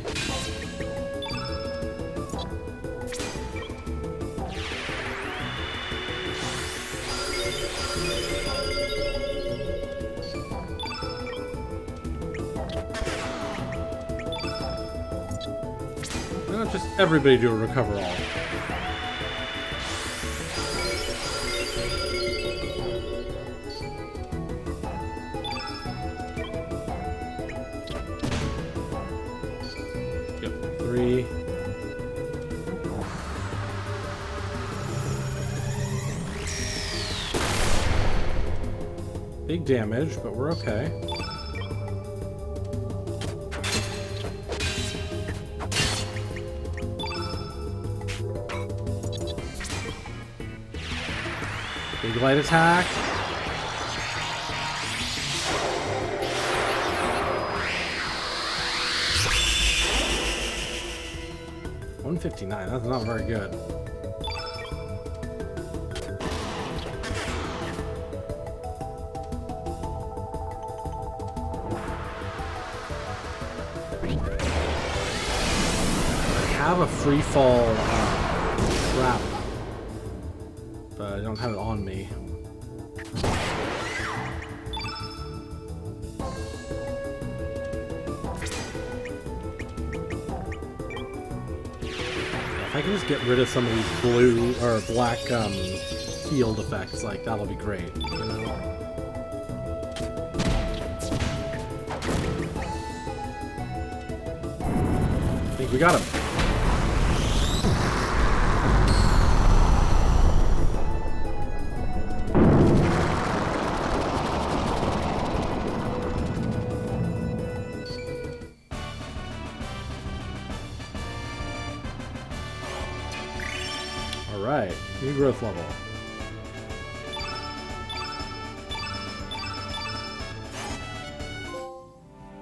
Just everybody do a recover all. Yep, 3. Big damage, but we're okay. Big light attack. 159, that's not very good. I have a free fall trap, but I don't have it on me. If I can just get rid of some of these blue or black field effects, like that'll be great, you know? I think we got him. Alright, new growth level.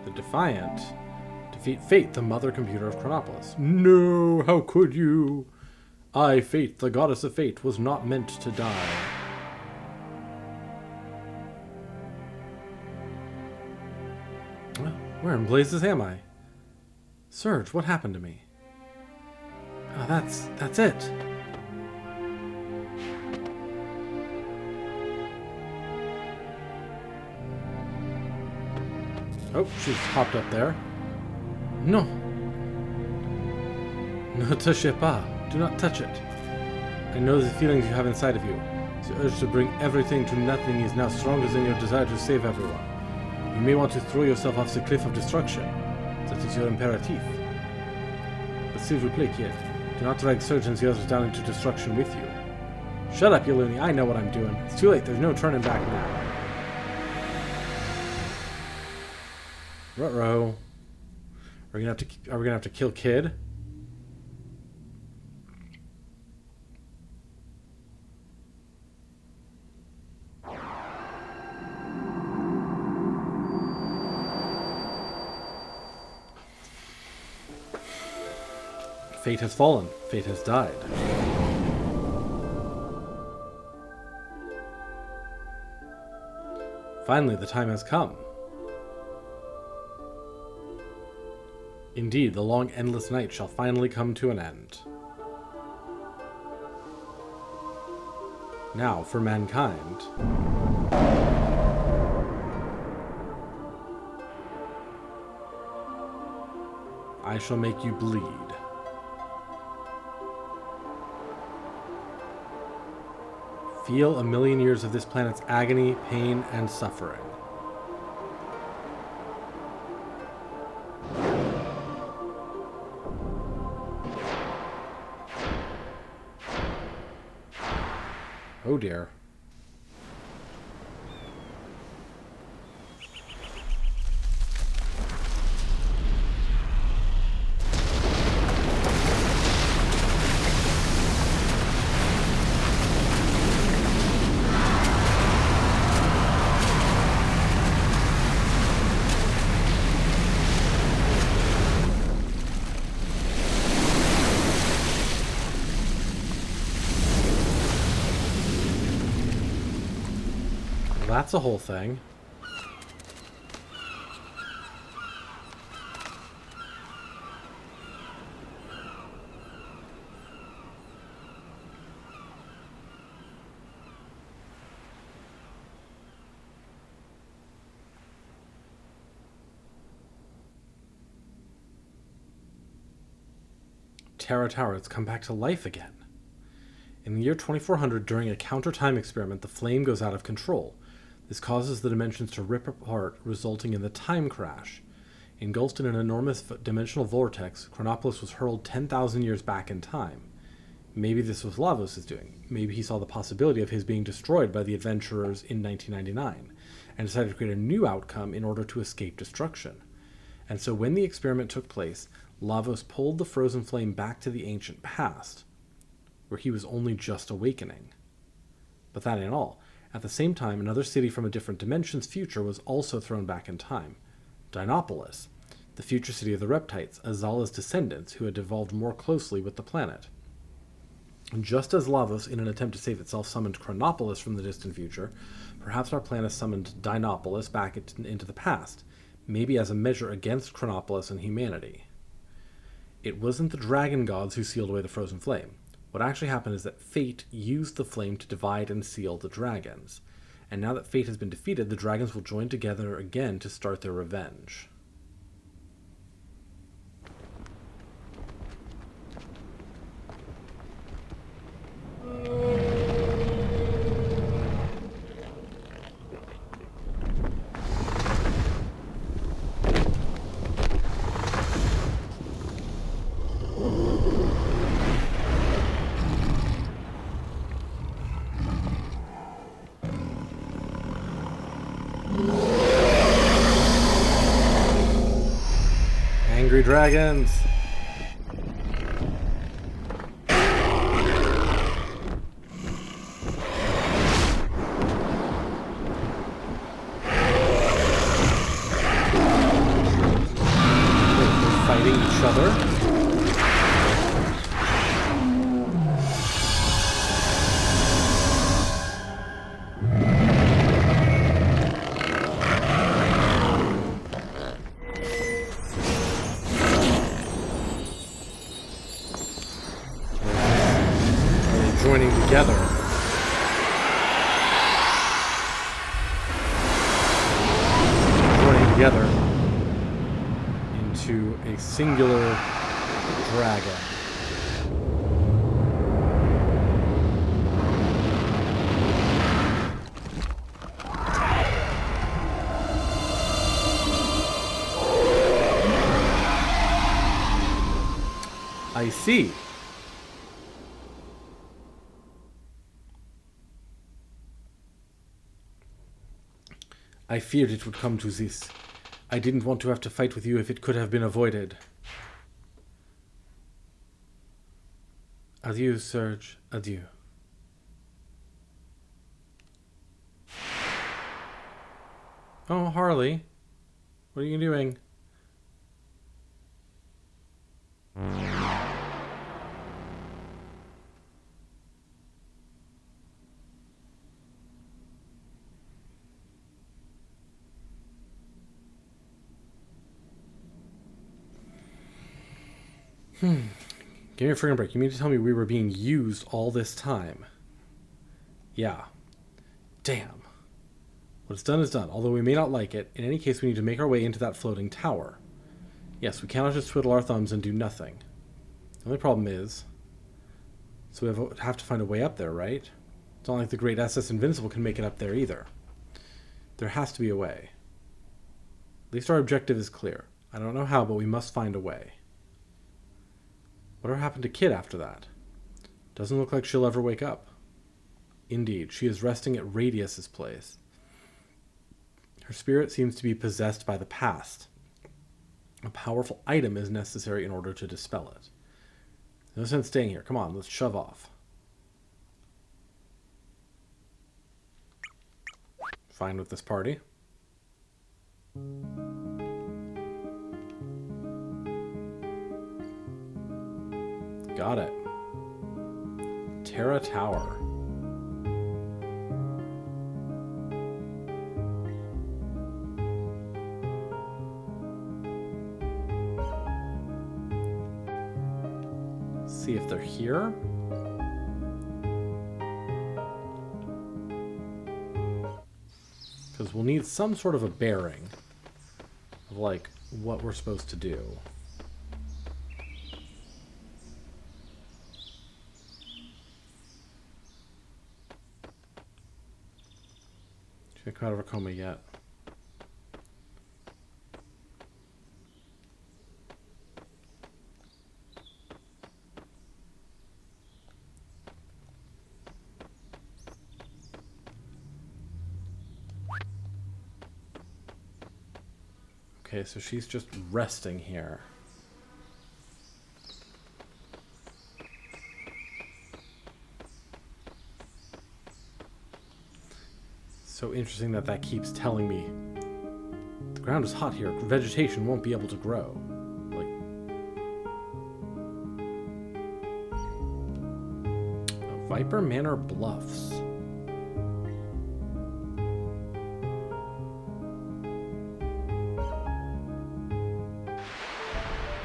The Defiant. Defeat Fate, the mother computer of Chronopolis. No, how could you? I, Fate, the goddess of fate, was not meant to die. Well, where in blazes am I? Surge, what happened to me? Oh, that's it. Oh, she's hopped up there. No. Ne touchez pas. Do not touch it. I know the feelings you have inside of you. The urge to bring everything to nothing is now stronger than your desire to save everyone. You may want to throw yourself off the cliff of destruction. That is your imperative. But s'il vous plaît, kid, do not drag Surge and the others down into destruction with you. Shut up, you loony. I know what I'm doing. It's too late. There's no turning back now. Ruh-roh. Are we gonna have to kill Kid? Fate has fallen. Fate has died. Finally, the time has come. Indeed, the long, endless night shall finally come to an end. Now, for mankind. I shall make you bleed. Feel a million years of this planet's agony, pain, and suffering. Oh dear. That's a whole thing. Terra Tower has come back to life again. In the year 2400, during a counter-time experiment, the flame goes out of control. This causes the dimensions to rip apart, resulting in the time crash. Engulfed in an enormous dimensional vortex, Chronopolis was hurled 10,000 years back in time. Maybe this was Lavos' doing. Maybe he saw the possibility of his being destroyed by the adventurers in 1999, and decided to create a new outcome in order to escape destruction. And so when the experiment took place, Lavos pulled the frozen flame back to the ancient past, where he was only just awakening. But that ain't all. At the same time, another city from a different dimension's future was also thrown back in time. Dinopolis. the future city of the Reptites, Azala's descendants who had evolved more closely with the planet. And just as Lavos, in an attempt to save itself, summoned Chronopolis from the distant future, perhaps our planet summoned Dinopolis back into the past, maybe as a measure against Chronopolis and humanity. It wasn't the dragon gods who sealed away the frozen flame. What actually happened is that fate used the flame to divide and seal the dragons. And now that fate has been defeated, the dragons will join together again to start their revenge. Angry dragons! They're fighting each other. Joining together. Joining together into a singular dragon. I see. I feared it would come to this. I didn't want to have to fight with you if it could have been avoided. Adieu, Serge. Adieu. Oh, Harley. What are you doing? Give me a freaking break. You mean to tell me we were being used all this time? Yeah. Damn. What's done is done, although we may not like it. In any case, we need to make our way into that floating tower. Yes, we cannot just twiddle our thumbs and do nothing. The only problem is... So we have to find a way up there, right? It's not like the great SS Invincible can make it up there either. There has to be a way. At least our objective is clear. I don't know how, but we must find a way. Whatever happened to Kid after that? Doesn't look like she'll ever wake up. Indeed, she is resting at Radius's place. Her spirit seems to be possessed by the past. A powerful item is necessary in order to dispel it. No sense staying here. Come on, let's shove off. Fine with this party. Got it. Terra Tower. See if they're here. Because we'll need some sort of a bearing of like what we're supposed to do. She didn't come out of her coma yet. Okay, so she's just resting here. So interesting that that keeps telling me ground is hot here. Vegetation won't be able to grow. Like... Viper Manor Bluffs.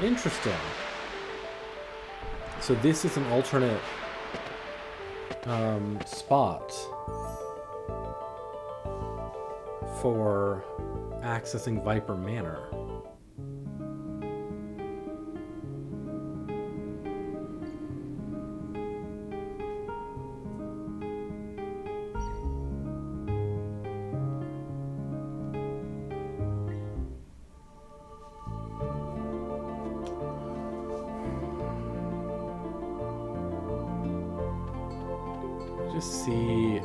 Interesting. So this is an alternate spot for accessing Viper Manor. Just see.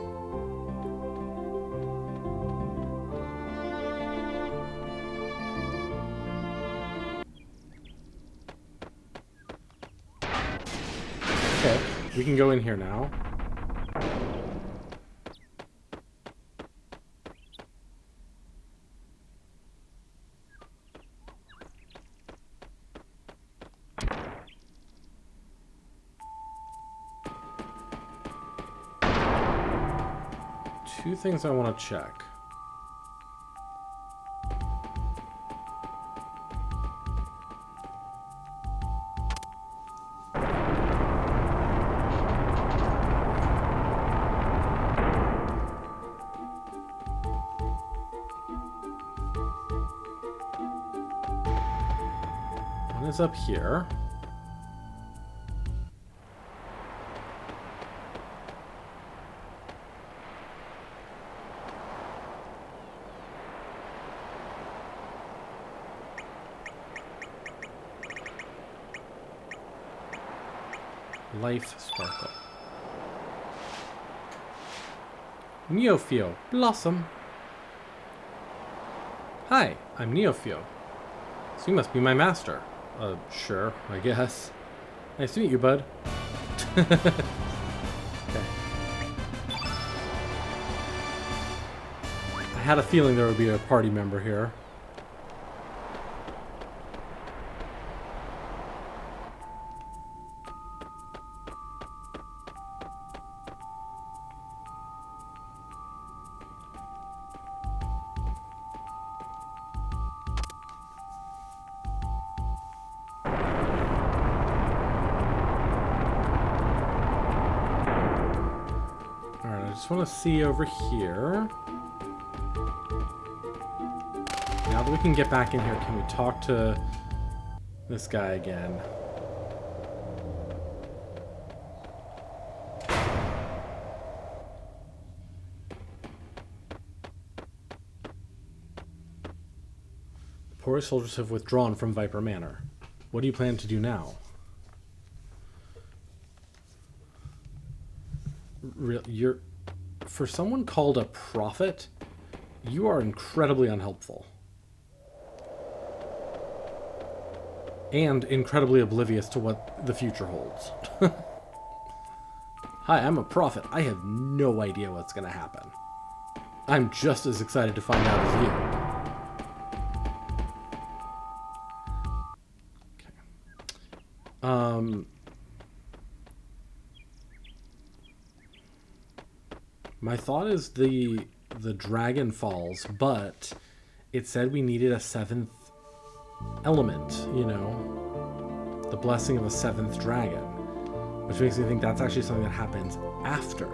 Okay, we can go in here now. Two things I want to check. One is up here. Life Sparkle. Neophio, Blossom. Hi, I'm Neophio. So you must be my master. Sure, I guess. Nice to meet you, bud. Okay. I had a feeling there would be a party member here. I just want to see over here. Now that we can get back in here, can we talk to this guy again? The Polis soldiers have withdrawn from Viper Manor. What do you plan to do now? You're... For someone called a prophet, you are incredibly unhelpful. And incredibly oblivious to what the future holds. Hi, I'm a prophet. I have no idea what's going to happen. I'm just as excited to find out as you. Okay. My thought is the dragon falls, but it said we needed a seventh element, you know, the blessing of a seventh dragon, which makes me think that's actually something that happens after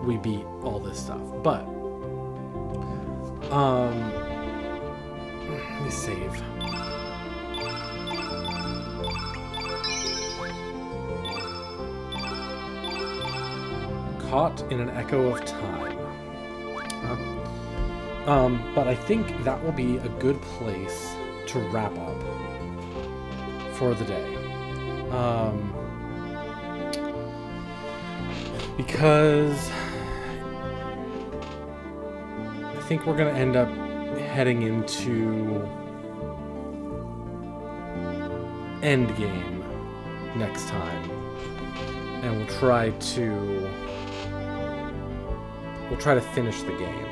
we beat all this stuff. But let me save. Caught in an echo of time. But I think that will be a good place to wrap up for the day. Because I think we're going to end up heading into Endgame next time. And we'll try to finish the game.